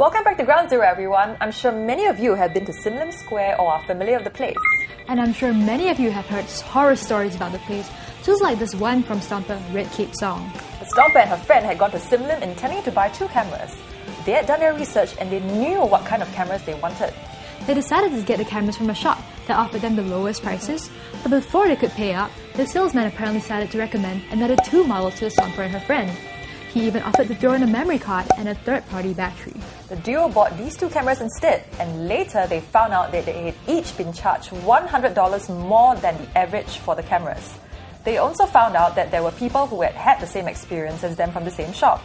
Welcome back to Ground Zero, everyone. I'm sure many of you have been to Sim Lim Square or are familiar with the place. And I'm sure many of you have heard horror stories about the place, just like this one from Stomper Red Cape Song. The Stomper and her friend had gone to Sim Lim intending to buy 2 cameras. They had done their research and they knew what kind of cameras they wanted. They decided to get the cameras from a shop that offered them the lowest prices, but before they could pay up, the salesman apparently decided to recommend another 2 models to the Stomper and her friend. He even offered to throw in a memory card and a third-party battery. The duo bought these 2 cameras instead, and later they found out that they had each been charged $100 more than the average for the cameras. They also found out that there were people who had had the same experience as them from the same shop.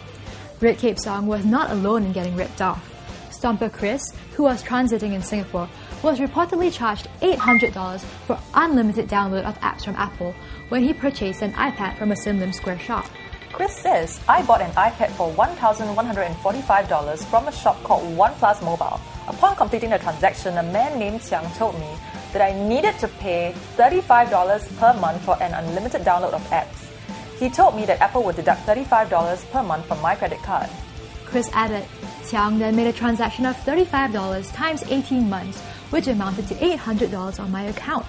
Red Cape Song was not alone in getting ripped off. Stomper Chris, who was transiting in Singapore, was reportedly charged $800 for unlimited download of apps from Apple when he purchased an iPad from a Sim Lim Square shop. Chris says, I bought an iPad for $1,145 from a shop called OnePlus Mobile. Upon completing the transaction, a man named Xiang told me that I needed to pay $35 per month for an unlimited download of apps. He told me that Apple would deduct $35 per month from my credit card. Chris added, Xiang then made a transaction of $35 times 18 months, which amounted to $800 on my account.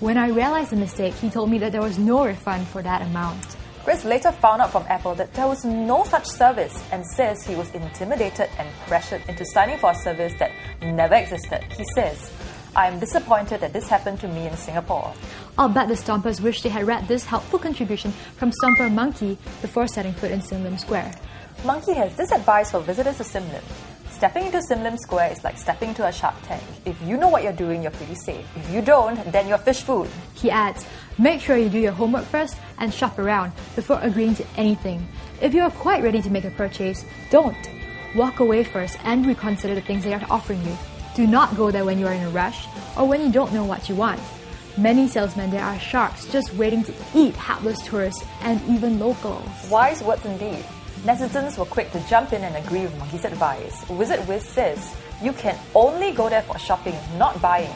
When I realized the mistake, he told me that there was no refund for that amount. Chris later found out from Apple that there was no such service and says he was intimidated and pressured into signing for a service that never existed. He says, I am disappointed that this happened to me in Singapore. I'll bet the Stompers wish they had read this helpful contribution from Stomper Monkey before setting foot in Sim Lim Square. Monkey has this advice for visitors to Sim Lim. Stepping into Sim Lim Square is like stepping into a shark tank. If you know what you're doing, you're pretty safe. If you don't, then you're fish food. He adds, make sure you do your homework first and shop around before agreeing to anything. If you are quite ready to make a purchase, don't. Walk away first and reconsider the things they are offering you. Do not go there when you are in a rush or when you don't know what you want. Many salesmen there are sharks just waiting to eat hapless tourists and even locals. Wise words indeed. Netizens were quick to jump in and agree with Monkey's advice. Wizard Wiz says, you can only go there for shopping, not buying.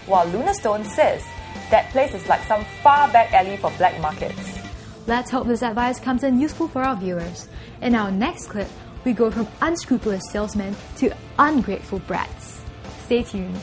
While Lunar Stone says, that place is like some far back alley for black markets. Let's hope this advice comes in useful for our viewers. In our next clip, we go from unscrupulous salesmen to ungrateful brats. Stay tuned.